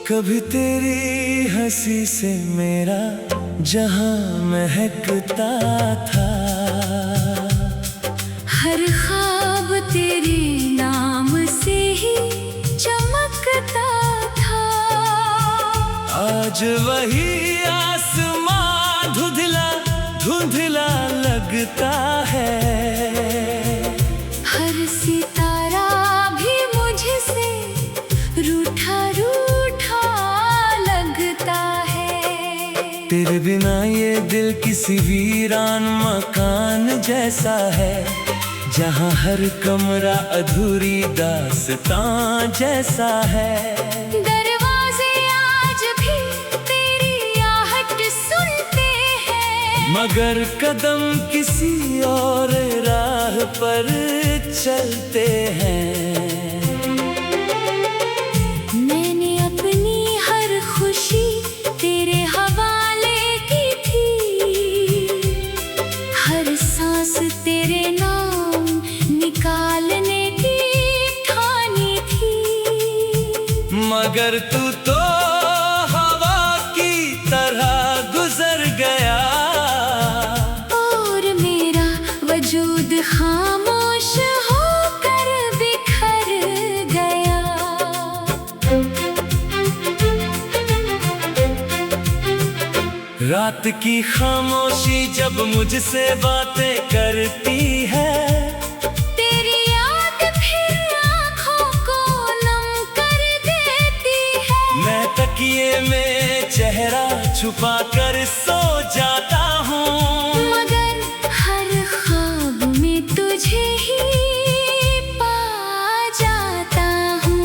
कभी तेरी हंसी से मेरा जहां महकता था। हर ख्वाब तेरे नाम से ही चमकता था। आज वही आसमां धुंधला धुंधला लगता है। हर सितारा भी मुझसे रूठा रूठा लगता है। तेरे बिना ये दिल किसी वीरान मकान जैसा है, जहाँ हर कमरा अधूरी दास्तां जैसा है। दरवाजे आज भी तेरी आहट सुनते हैं, मगर कदम किसी और राह पर चलते हैं। मैंने अपनी हर खुशी तेरे हवाले की थी। हर सांस तेरे नाम निकालने की ठानी थी। मगर तू तो हवा की तरह गुजर गया, और मेरा वजूद खामोश होकर बिखर गया। रात की खामोशी जब मुझसे बातें करती है, तेरी याद फिर आँखों को नम कर देती है। मैं तकिए में चेहरा छुपा कर सो जाता हूँ, मगर हर ख्वाब में तुझे ही पा जाता हूँ।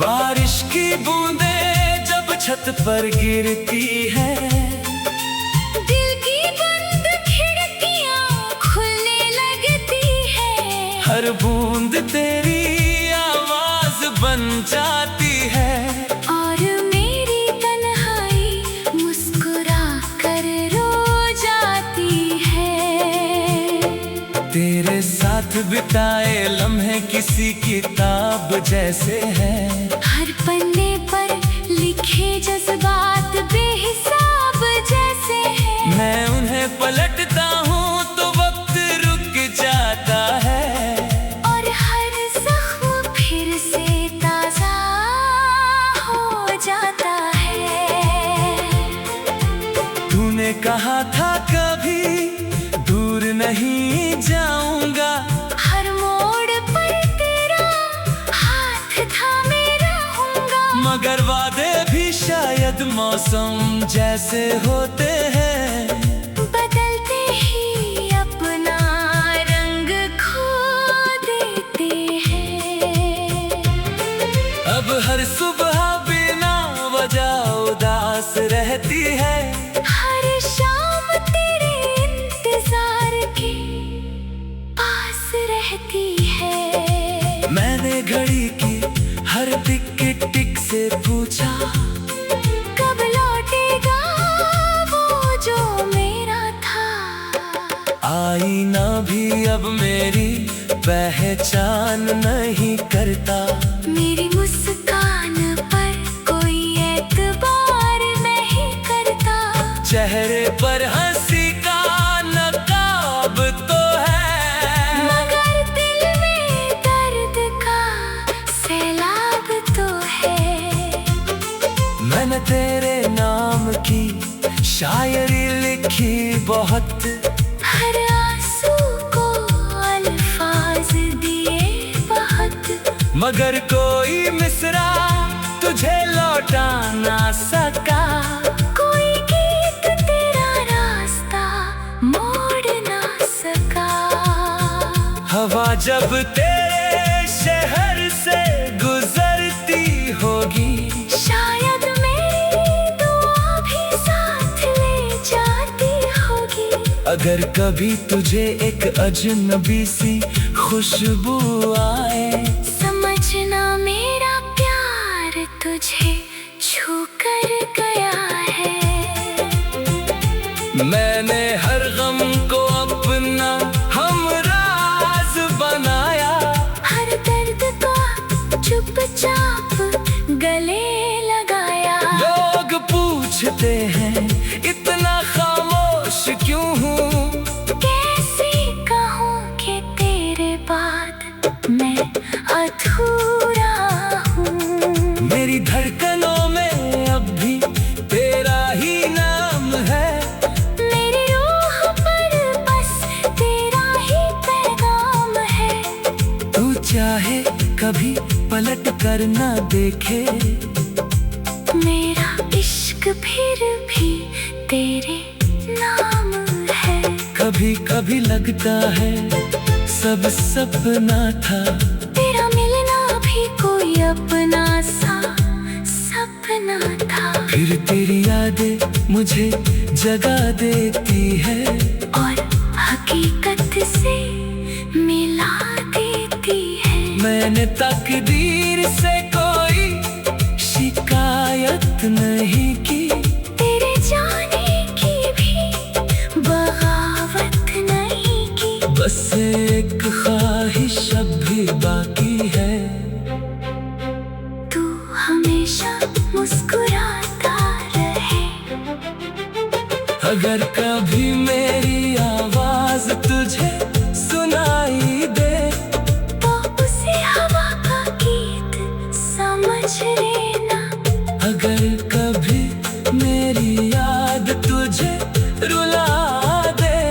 बारिश की बूंदें जब छत पर गिरती है, दिल की बंद खिड़कियाँ खुलने लगती है। हर बूंद तेरी आवाज बन जाती है। और मेरी तन्हाई मुस्कुरा कर रो जाती है। तेरे साथ बिताए लम्हे किसी किताब जैसे हैं, हर पन्ने पर लिखे जज्बात बेहिसाब जैसे हैं। मैं उन्हें पलटता हूँ तो वक्त रुक जाता है, और हर जख्म फिर से ताजा हो जाता है। तूने कहा था कभी दूर नहीं जाऊंगा, हर मोड़ पर तेरा हाथ थामे रहूंगा। मगर वादे भी शायद मौसम जैसे होते हैं, बदलते ही अपना रंग खो देते हैं। अब हर सुबह बिना वजह उदास रहती है। हर शाम तेरे इंतजार के पास रहती है। मैंने घड़ी की हर टिक टिक से पूछा, कब लौटेगा वो जो मेरा था। आईना भी अब मेरी पहचान नहीं करता। मेरी मुस्कान पर कोई एतबार नहीं करता। चेहरे पर हंसी का नकाब तो है, मगर दिल में दर्द का सैलाब तो है। मैंने तेरे नाम की शायरी लिखी बहुत, हर आंसू को अल्फाज दिए बहुत। मगर कोई मिसरा तुझे लौटा ना सका। कोई गीत तेरा रास्ता मोड़ ना सका। हवा जब तेरे शहर से गुजरती होगी, शायद मेरी दुआ भी साथ ले जाती होगी। अगर कभी तुझे एक अजनबी सी खुशबू आए, समझना मेरा प्यार तुझे छू कर गया है। चुपचाप गले लगाया। लोग पूछते हैं इतना खामोश क्यों हूँ, कैसे कहूँ कि तेरे बाद मैं अधूरा हूँ। मेरी धड़कनों में अब भी तेरा ही नाम है, मेरी रूह पर बस तेरा ही पैगाम है। तू चाहे कभी पलट कर ना देखे, मेरा इश्क फिर भी तेरे नाम है। कभी कभी लगता है सब सपना था, तेरा मिलना भी कोई अपना सा सपना था। फिर तेरी यादें मुझे जगा देती है, और हकीकत से मिला देती है। मैंने तकदीर से कोई शिकायत नहीं की, तेरे जाने की भी बगावत नहीं की। बस एक ख्वाहिश अब भी बाकी है, तू हमेशा मुस्कुराता रहे। अगर कभी मेरी आवाज तुझे सुनाई दे, तो उसे हवा का गीत समझ लेना। अगर कभी मेरी याद तुझे रुला दे,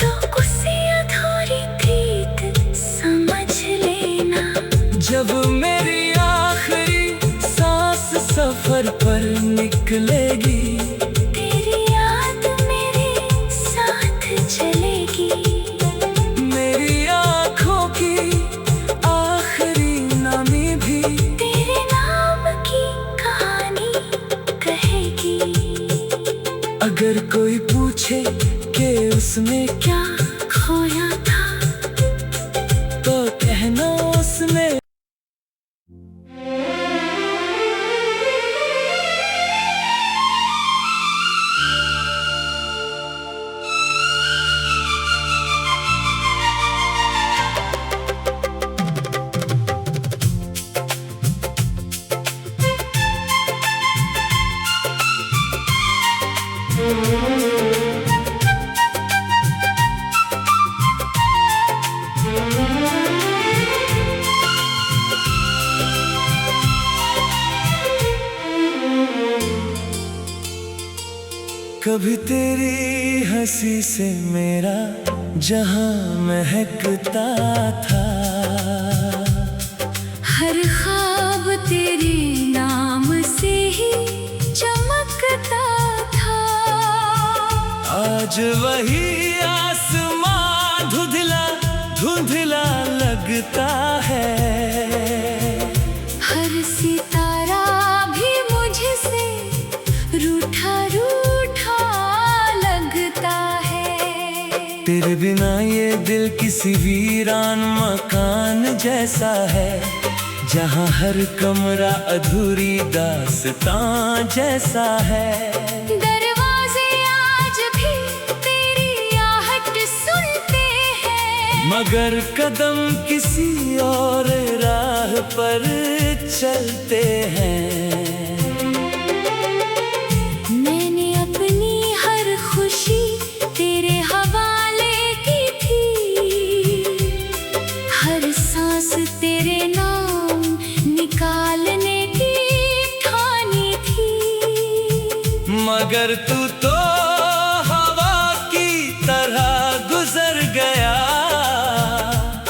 तो उसे अधूरी प्रीत समझ लेना। जब मेरी आखिरी सांस सफर पर निकलेगी, तेरी याद मेरे साथ चलेगी। मेरी आँखों की आखिरी नमी भी तेरे नाम की कहानी कहेगी। अगर कोई पूछे कि उसमें क्या खोया था, तो कहना उसने कभी तेरी हंसी से मेरा जहां महकता था, हर ख्वाब तेरे नाम से ही चमकता था। आज वही आसमां धुंधला धुंधला लगता है, हर सितारा भी मुझसे रूठा रूठा लगता है। तेरे बिना ये दिल किसी वीरान मकान जैसा है, जहाँ हर कमरा अधूरी दास्तां जैसा है। दरवाजे आज भी तेरी आहट सुनते हैं, मगर कदम किसी और राह पर चलते हैं। मैंने अपनी हर खुशी तेरे हवाले की थी, हर सांस तेरे नाम निकालने की ठानी थी। मगर तू तो हवा की तरह गुजर गया,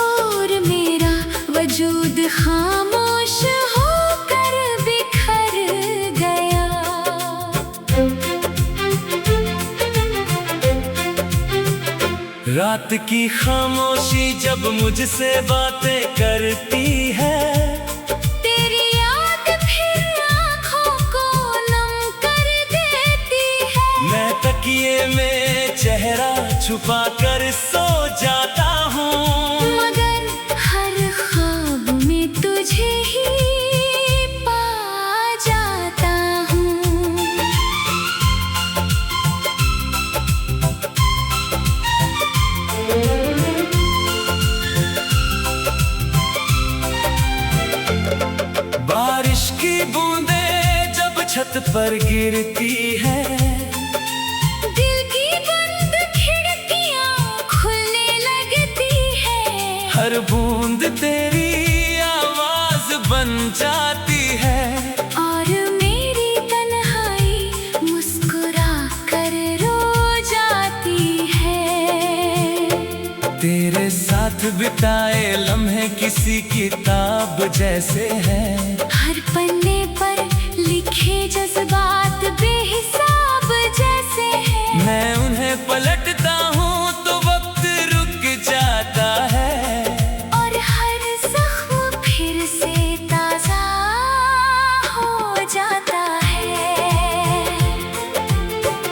और मेरा वजूद खामोश होकर बिखर गया। रात की खामोशी जब मुझसे बातें करती है, तेरी याद फिर आँखों को नम कर देती है। मैं तकिए में चेहरा छुपा कर सो जाता हूँ, मगर हर ख्वाब में तुझे ही पा जाता हूँ। बारिश की बूंदें जब छत पर गिरती है, दिल की बंद खिड़कियां खुलने लगती है। हर बूंद तेरी आवाज बन जाती है। और मेरी तन्हाई मुस्कुरा कर रो जाती है। तेरे साथ बिताए लम्हे किसी किताब जैसे हैं। हर पन्ने पर लिखे जज्बात बेहिसाब जैसे हैं। मैं उन्हें पलटता हूँ तो वक्त रुक जाता है। और हर जख्म फिर से ताजा हो जाता है।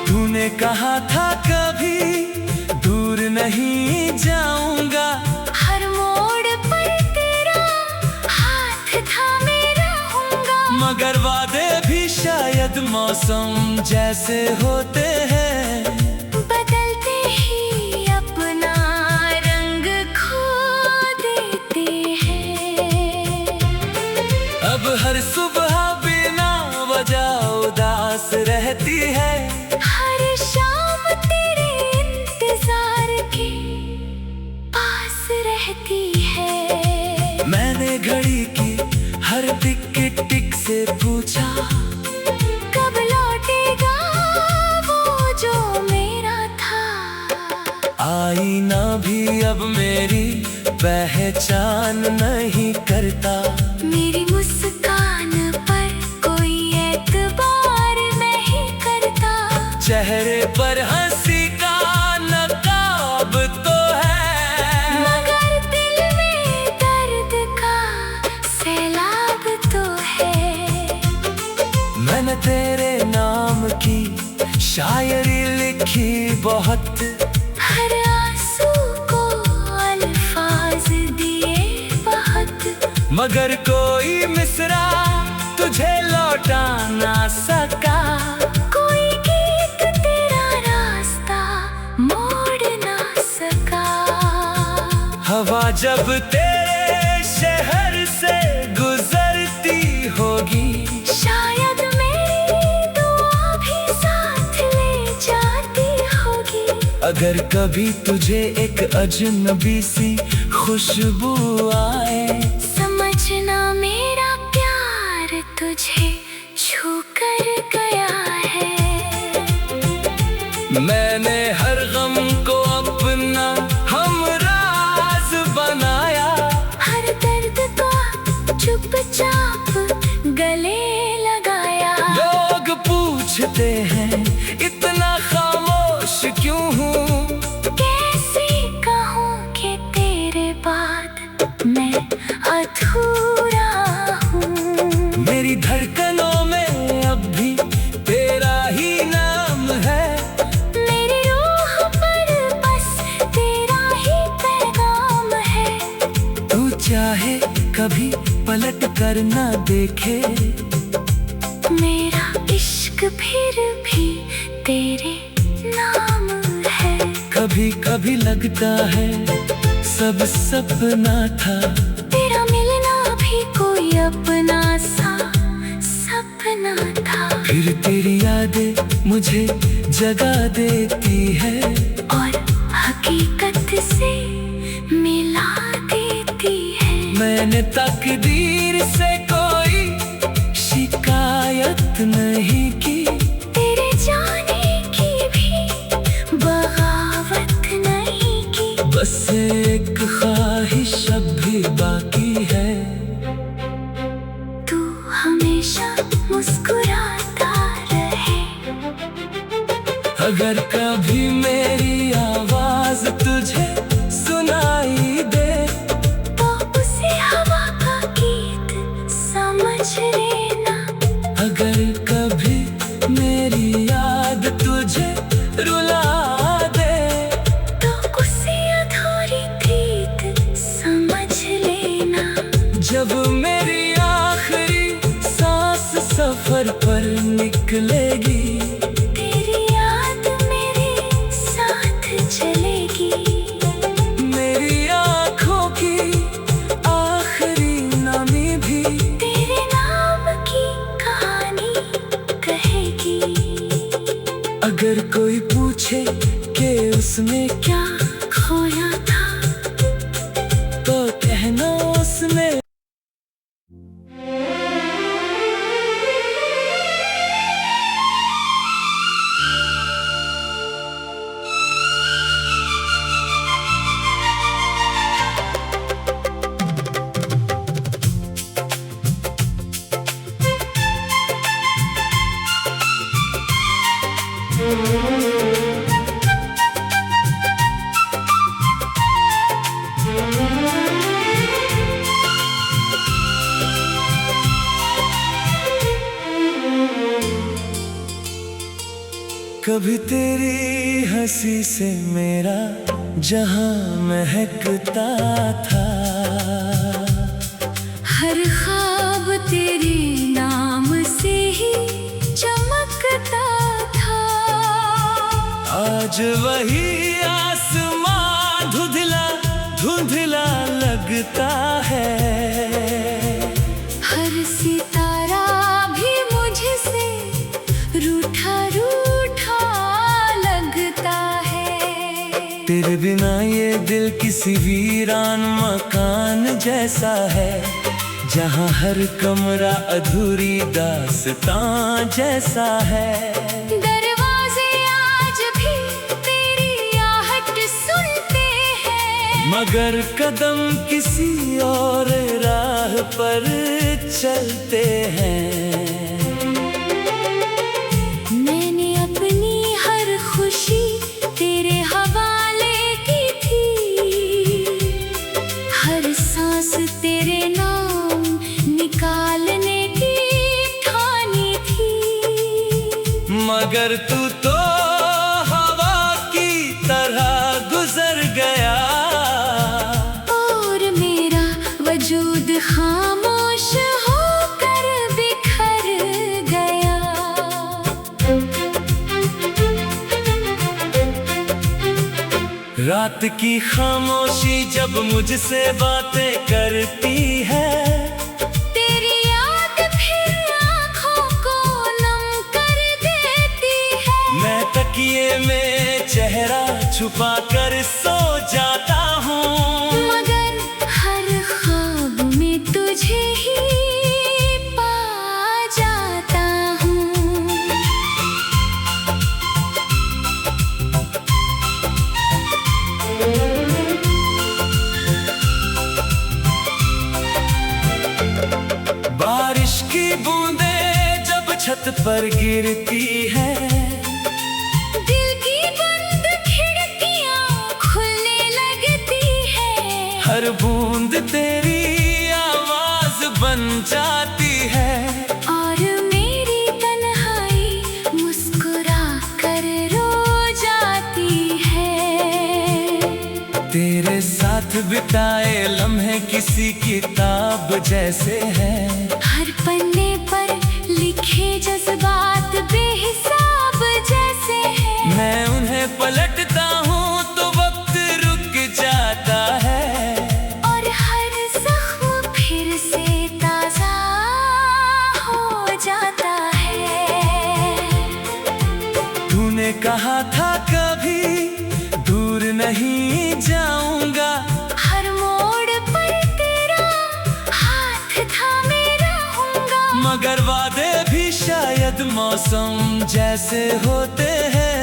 तूने कहा था कभी दूर नहीं जाऊंगा, हर मोड़ पर तेरा हाथ थामे रहूंगा। मगर वादे भी शायद मौसम जैसे होते हैं। बदलते ही अपना रंग खो देते हैं। अब हर सुबह बिना वजह उदास रहती है। हर शाम तेरे इंतजार के पास रहती है। मैंने घड़ी की हर टिक टिक से पूछा, कब लौटेगा वो जो मेरा था। आईना भी अब मेरी पहचान नहीं करता। मेरी मुस्कान पर कोई एतबार नहीं करता। चेहरे पर हंसी का नकाब तो है, मगर दिल में दर्द का सैलाब तो है। मैंने तेरे नाम की शायरी लिखी बहुत, हर आंसू को अल्फाज दिए बहुत। मगर कोई मिसरा तुझे लौटा ना सका। कोई गीत तेरा रास्ता मोड़ ना सका। हवा जब तेरे शहर से गुजरती होगी, शायद मेरी दुआ भी साथ ले जाती होगी। अगर कभी तुझे एक अजनबी सी खुशबू आए, समझना मेरा प्यार तुझे छू कर गया है। मैंने हर गम को अपना हमराज बनाया। हर दर्द को चुपचाप गले लगाया। लोग पूछते हैं इतना खामोश क्यों हूँ, कैसे कहूँ कि तेरे बाद मैं अधूरा हूँ। मेरी धड़कनों में अब भी तेरा ही नाम है। मेरी रूह पर बस तेरा ही पैगाम है। तू चाहे कभी पलट कर ना देखे, मेरा इश्क फिर भी तेरे नाम है। कभी कभी लगता है सब सपना था। तेरा मिलना भी कोई अपना सा सपना था। फिर तेरी यादें मुझे जगा देती है, और हकीकत से मिला देती है। मैंने तकदीर से कोई शिकायत नहीं की। तेरे जाने की भी बगावत नहीं की। बस एक ख्वाहिश अब भी बाकी है, तू हमेशा मुस्कुराता रहे। अगर कभी मेरी आवाज तुझे सुनाई दे, तो उसे हवा का गीत समझ लेना। अगर कभी मेरी याद तुझे रुला दे, तो उसे अधूरी प्रीत समझ लेना। जब मेरी आखिरी सांस सफर पर निकलेगी, तेरी याद मेरे साथ चलेगी। मेरी आँखों की आखिरी नमी भी उसने क्या खोया था तो कहना उसने। कभी तेरी हंसी से मेरा जहां महकता था, हर ख्वाब तेरे नाम से ही चमकता था। आज वही आसमां धुंधला धुंधला लगता है। हर सितारा भी मुझसे रूठा रूठा लगता है। तेरे बिना ये दिल किसी वीरान मकान जैसा है, जहाँ हर कमरा अधूरी दास्तां जैसा है। दरवाजे आज भी तेरी आहट सुनते हैं, मगर कदम किसी और राह पर चलते हैं। मैंने अपनी हर खुशी तेरे हवाले की थी, हर सांस तेरे नाम निकालने की ठानी थी। मगर तू तो हवा की तरह गुजर गया, और मेरा वजूद खामोश होकर बिखर गया। रात की खामोशी जब मुझसे बातें करती है, तेरी याद फिर आँखों को नम कर देती है। मैं तकिए में चेहरा छुपा कर सो जाता हूँ, मगर हर ख्वाब में तुझे ही पा जाता हूँ। बारिश की बूंदें जब छत पर गिरती है, दिल की बंद खिड़कियाँ खुलने लगती है। हर बूंद तेरी आवाज बन जाती है। और मेरी तन्हाई मुस्कुरा कर रो जाती है। तेरे साथ बिताए लम्हे किसी किताब जैसे हैं, हर पन्ने पर लिखे जज्बात बेहिसाब जैसे हैं। मैं उन्हें पलटता हूँ तो वक्त रुक जाता है, और हर जख्म फिर से ताजा हो जाता है। तूने कहा था कभी दूर नहीं जाऊंगा, हर मोड़ पर तेरा हाथ थामे रहूंगा। मगर वादे भी शायद मौसम जैसे होते हैं।